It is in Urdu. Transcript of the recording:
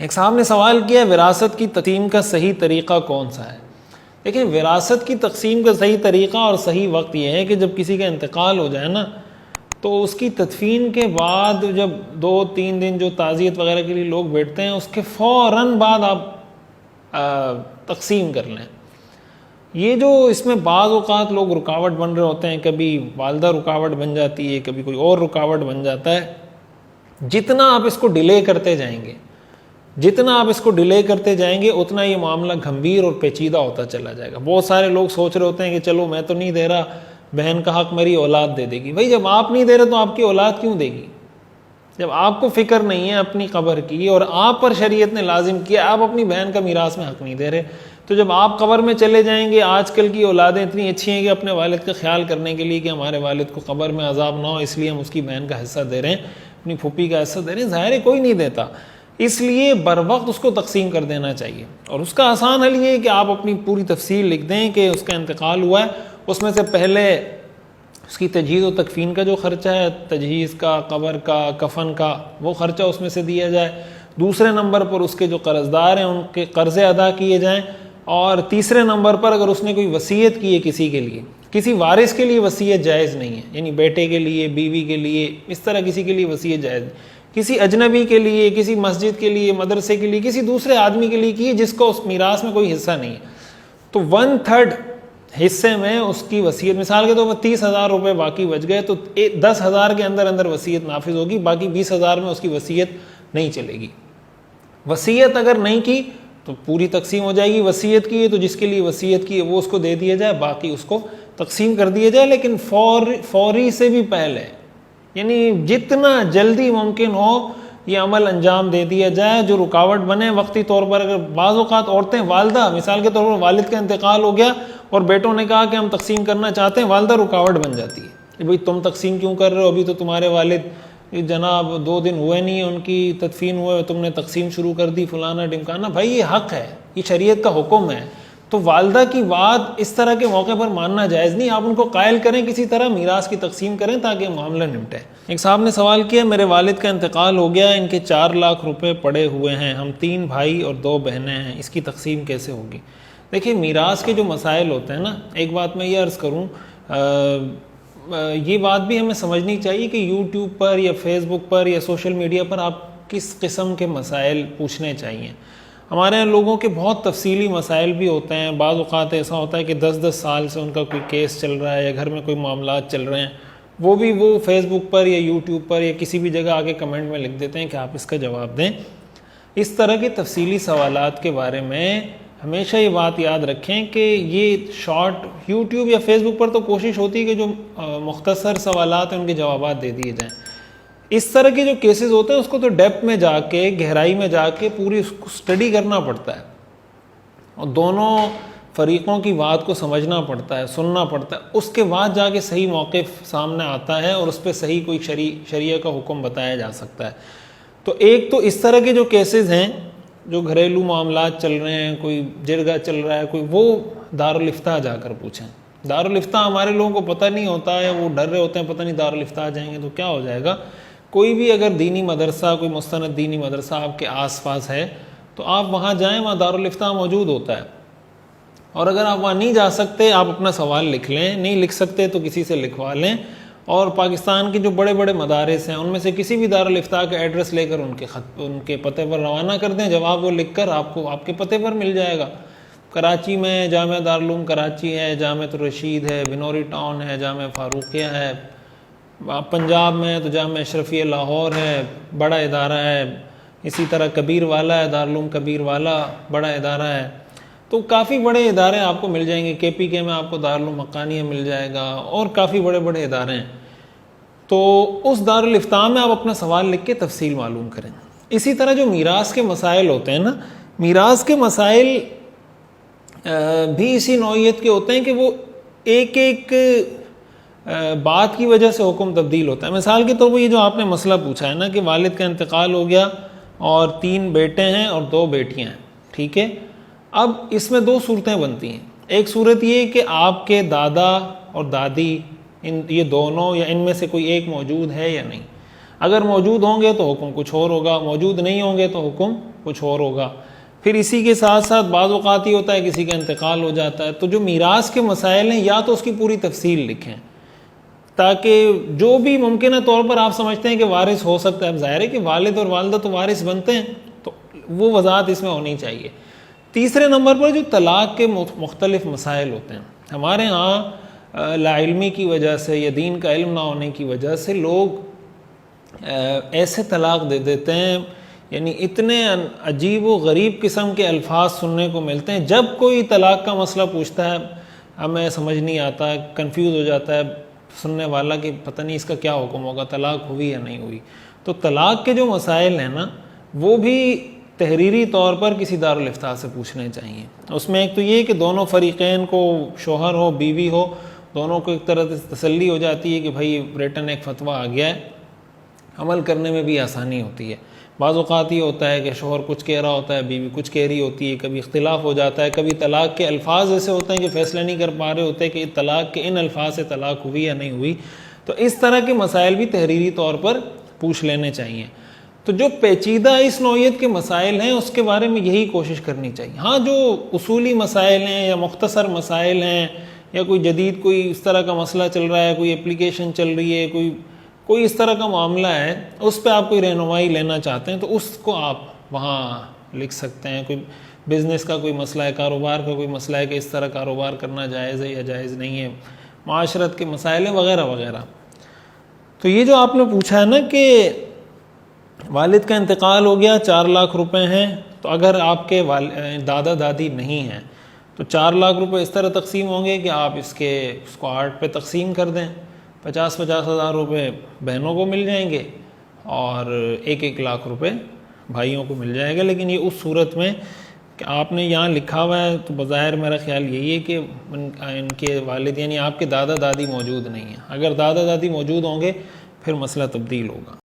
ایک صاحب نے سوال کیا وراثت کی تقسیم کا صحیح طریقہ کون سا ہے؟ دیکھیں وراثت کی تقسیم کا صحیح طریقہ اور صحیح وقت یہ ہے کہ جب کسی کا انتقال ہو جائے نا تو اس کی تدفین کے بعد جب 2-3 دن جو تعزیت وغیرہ کے لیے لوگ بیٹھتے ہیں اس کے فوراً بعد آپ تقسیم کر لیں. یہ جو اس میں بعض اوقات لوگ رکاوٹ بن رہے ہوتے ہیں, کبھی والدہ رکاوٹ بن جاتی ہے, کبھی کوئی اور رکاوٹ بن جاتا ہے, جتنا آپ اس کو ڈیلے کرتے جائیں گے اتنا یہ معاملہ گھمبیر اور پیچیدہ ہوتا چلا جائے گا. بہت سارے لوگ سوچ رہے ہوتے ہیں کہ چلو میں تو نہیں دے رہا, بہن کا حق میری اولاد دے دے گی. بھائی جب آپ نہیں دے رہے تو آپ کی اولاد کیوں دے گی؟ جب آپ کو فکر نہیں ہے اپنی قبر کی اور آپ پر شریعت نے لازم کیا آپ اپنی بہن کا میراث میں حق نہیں دے رہے, تو جب آپ قبر میں چلے جائیں گے, آج کل کی اولادیں اتنی اچھی ہیں کہ اپنے والد کا خیال کرنے کے لیے کہ ہمارے والد کو قبر میں عذاب نہ ہو اس لیے ہم اس کی بہن کا حصہ دے رہے ہیں, اپنی پھوپھی کا حصہ دے رہے ہیں. ظاہر ہے کوئی نہیں دیتا, اس لیے بر وقت اس کو تقسیم کر دینا چاہیے. اور اس کا آسان حل یہ ہے کہ آپ اپنی پوری تفصیل لکھ دیں کہ اس کا انتقال ہوا ہے, اس میں سے پہلے اس کی تجہیز و تکفین کا جو خرچہ ہے, تجہیز کا, قبر کا, کفن کا, وہ خرچہ اس میں سے دیا جائے. دوسرے نمبر پر اس کے جو قرض دار ہیں ان کے قرضے ادا کیے جائیں. اور تیسرے نمبر پر اگر اس نے کوئی وصیت کی ہے کسی کے لیے, کسی وارث کے لیے وصیت جائز نہیں ہے, یعنی بیٹے کے لیے, بیوی کے لیے, اس طرح کسی کے لیے وصیت جائز نہیں. کسی اجنبی کے لیے, کسی مسجد کے لیے, مدرسے کے لیے, کسی دوسرے آدمی کے لیے کی ہے جس کو اس میراث میں کوئی حصہ نہیں ہے, تو 1/3 حصے میں اس کی وصیت, مثال کے طور پر 30,000 روپے باقی بچ گئے تو 10,000 کے اندر وصیت نافذ ہوگی, باقی 20,000 میں اس کی وصیت نہیں چلے گی. وصیت اگر نہیں کی تو پوری تقسیم ہو جائے گی. وصیت کی ہے تو جس کے لیے وصیت کی ہے وہ اس کو دے دیا جائے, باقی اس کو تقسیم کر دیا جائے, لیکن فوری سے بھی پہلے, یعنی جتنا جلدی ممکن ہو یہ عمل انجام دے دیا جائے. جو رکاوٹ بنے وقتی طور پر, اگر بعض اوقات عورتیں, والدہ مثال کے طور پر والد کا انتقال ہو گیا اور بیٹوں نے کہا کہ ہم تقسیم کرنا چاہتے ہیں, والدہ رکاوٹ بن جاتی ہے کہ بھئی تم تقسیم کیوں کر رہے ہو, ابھی تو تمہارے والد جناب 2 دن ہوئے نہیں ہیں ان کی تدفین ہوئے, تم نے تقسیم شروع کر دی, فلانا ڈمکانا. بھائی یہ حق ہے, یہ شریعت کا حکم ہے, تو والدہ کی بات اس طرح کے موقع پر ماننا جائز نہیں. آپ ان کو قائل کریں, کسی طرح میراث کی تقسیم کریں تاکہ معاملہ نمٹے. ایک صاحب نے سوال کیا میرے والد کا انتقال ہو گیا, ان کے 4 لاکھ روپے پڑے ہوئے ہیں, ہم 3 بھائی اور 2 بہنیں ہیں, اس کی تقسیم کیسے ہوگی؟ دیکھیں میراث کے جو مسائل ہوتے ہیں نا, ایک بات میں یہ عرض کروں, یہ بات بھی ہمیں سمجھنی چاہیے کہ یوٹیوب پر یا فیس بک پر یا سوشل میڈیا پر آپ کس قسم کے مسائل پوچھنے چاہیے. ہمارے یہاں لوگوں کے بہت تفصیلی مسائل بھی ہوتے ہیں. بعض اوقات ایسا ہوتا ہے کہ 10 سال سے ان کا کوئی کیس چل رہا ہے یا گھر میں کوئی معاملات چل رہے ہیں, وہ فیس بک پر یا یوٹیوب پر یا کسی بھی جگہ آگے کمنٹ میں لکھ دیتے ہیں کہ آپ اس کا جواب دیں. اس طرح کے تفصیلی سوالات کے بارے میں ہمیشہ یہ بات یاد رکھیں کہ یہ شارٹ یوٹیوب یا فیس بک پر تو کوشش ہوتی ہے کہ جو مختصر سوالات ہیں ان کے جوابات دے دیے جائیں. اس طرح کے جو کیسز ہوتے ہیں اس کو تو ڈیپتھ میں جا کے, گہرائی میں جا کے پوری اس کو اسٹڈی کرنا پڑتا ہے اور دونوں فریقوں کی بات کو سمجھنا پڑتا ہے, سننا پڑتا ہے, اس کے بعد جا کے صحیح موقف سامنے آتا ہے اور اس پہ صحیح کوئی شریعہ کا حکم بتایا جا سکتا ہے. تو ایک تو اس طرح کے جو کیسز ہیں جو گھریلو معاملات چل رہے ہیں, کوئی جرگہ چل رہا ہے کوئی, وہ دارالفتاء جا کر پوچھیں. دارالفتاء ہمارے لوگوں کو پتہ نہیں ہوتا ہے, وہ ڈر رہے ہوتے ہیں پتہ نہیں دارالفتاء جائیں گے تو کیا ہو جائے گا. کوئی بھی اگر دینی مدرسہ, کوئی مستند دینی مدرسہ آپ کے آس پاس ہے تو آپ وہاں جائیں, وہاں دارالفتاء موجود ہوتا ہے. اور اگر آپ وہاں نہیں جا سکتے آپ اپنا سوال لکھ لیں, نہیں لکھ سکتے تو کسی سے لکھوا لیں, اور پاکستان کے جو بڑے بڑے مدارس ہیں ان میں سے کسی بھی دارالفتاء کا ایڈریس لے کر ان کے پتے پر روانہ کر دیں. جواب وہ لکھ کر آپ کو آپ کے پتے پر مل جائے گا. کراچی میں جامعہ دارالعلوم کراچی ہے, جامعہ الرشید ہے, بنوری ٹاؤن ہے, جامعہ فاروقیہ ہے, پنجاب میں تو جامعہ اشرفیہ لاہور ہے, بڑا ادارہ ہے. اسی طرح کبیر والا ہے, دارالعلوم کبیر والا بڑا ادارہ ہے. تو کافی بڑے ادارے آپ کو مل جائیں گے. KPK میں آپ کو دارالعلوم حقانیہ مل جائے گا, اور کافی بڑے بڑے ادارے ہیں. تو اس دارالفتاء میں آپ اپنا سوال لکھ کے تفصیل معلوم کریں. اسی طرح جو میراث کے مسائل ہوتے ہیں نا, میراث کے مسائل بھی اسی نوعیت کے ہوتے ہیں کہ وہ ایک ایک بات کی وجہ سے حکم تبدیل ہوتا ہے. مثال کے طور پر یہ جو آپ نے مسئلہ پوچھا ہے نا کہ والد کا انتقال ہو گیا اور 3 بیٹے ہیں اور 2 بیٹیاں ہیں, ٹھیک ہے. اب اس میں 2 صورتیں بنتی ہیں. ایک صورت یہ کہ آپ کے دادا اور دادی یہ دونوں یا ان میں سے کوئی ایک موجود ہے یا نہیں. اگر موجود ہوں گے تو حکم کچھ اور ہوگا، موجود نہیں ہوں گے تو حکم کچھ اور ہوگا۔ پھر اسی کے ساتھ ساتھ بعض اوقات ہی ہوتا ہے کسی کا انتقال ہو جاتا ہے، تو جو میراث کے مسائل ہیں یا تو اس کی پوری تفصیل لکھیں تاکہ جو بھی ممکنہ طور پر آپ سمجھتے ہیں کہ وارث ہو سکتا ہے، اب ظاہر ہے کہ والد اور والدہ تو وارث بنتے ہیں، تو وہ وضاحت اس میں ہونی چاہیے۔ تیسرے نمبر پر جو طلاق کے مختلف مسائل ہوتے ہیں، ہمارے ہاں لا علمی کی وجہ سے یا دین کا علم نہ ہونے کی وجہ سے لوگ ایسے طلاق دے دیتے ہیں، یعنی اتنے عجیب و غریب قسم کے الفاظ سننے کو ملتے ہیں۔ جب کوئی طلاق کا مسئلہ پوچھتا ہے ہمیں سمجھ نہیں آتا، کنفیوز ہو جاتا ہے سننے والا کہ پتہ نہیں اس کا کیا حکم ہوگا، طلاق ہوئی یا نہیں ہوئی۔ تو طلاق کے جو مسائل ہیں نا وہ بھی تحریری طور پر کسی دارالافتاء سے پوچھنے چاہیے۔ اس میں ایک تو یہ کہ دونوں فریقین کو، شوہر ہو بیوی ہو، دونوں کو ایک طرح سے تسلی ہو جاتی ہے کہ بھائی ریٹن ایک فتویٰ آ گیا ہے، عمل کرنے میں بھی آسانی ہوتی ہے۔ بعض اوقات یہ ہوتا ہے کہ شوہر کچھ کہہ رہا ہوتا ہے، بیوی کچھ کہہ رہی ہوتی ہے، کبھی اختلاف ہو جاتا ہے، کبھی طلاق کے الفاظ ایسے ہوتے ہیں کہ فیصلہ نہیں کر پا رہے ہوتے کہ طلاق کے ان الفاظ سے طلاق ہوئی یا نہیں ہوئی۔ تو اس طرح کے مسائل بھی تحریری طور پر پوچھ لینے چاہیے۔ تو جو پیچیدہ اس نوعیت کے مسائل ہیں اس کے بارے میں یہی کوشش کرنی چاہیے۔ ہاں جو اصولی مسائل ہیں یا مختصر مسائل ہیں یا کوئی جدید کوئی اس طرح کا مسئلہ چل رہا ہے، کوئی اپلیکیشن چل رہی ہے، کوئی اس طرح کا معاملہ ہے، اس پہ آپ کوئی رہنمائی لینا چاہتے ہیں تو اس کو آپ وہاں لکھ سکتے ہیں۔ کوئی بزنس کا کوئی مسئلہ ہے، کاروبار کا کوئی مسئلہ ہے کہ اس طرح کاروبار کرنا جائز ہے یا جائز نہیں ہے، معاشرت کے مسائل ہیں وغیرہ وغیرہ۔ تو یہ جو آپ نے پوچھا ہے نا کہ والد کا انتقال ہو گیا، 4 لاکھ روپے ہیں، تو اگر آپ کے دادا دادی نہیں ہیں تو 4 لاکھ روپے اس طرح تقسیم ہوں گے کہ آپ اس کو 8 پہ تقسیم کر دیں، 50 ہزار روپے بہنوں کو مل جائیں گے اور 1 لاکھ روپے بھائیوں کو مل جائے گا۔ لیکن یہ اس صورت میں کہ آپ نے یہاں لکھا ہوا ہے تو بظاہر میرا خیال یہی ہے کہ ان کے والد یعنی آپ کے دادا دادی موجود نہیں ہیں۔ اگر دادا دادی موجود ہوں گے پھر مسئلہ تبدیل ہوگا۔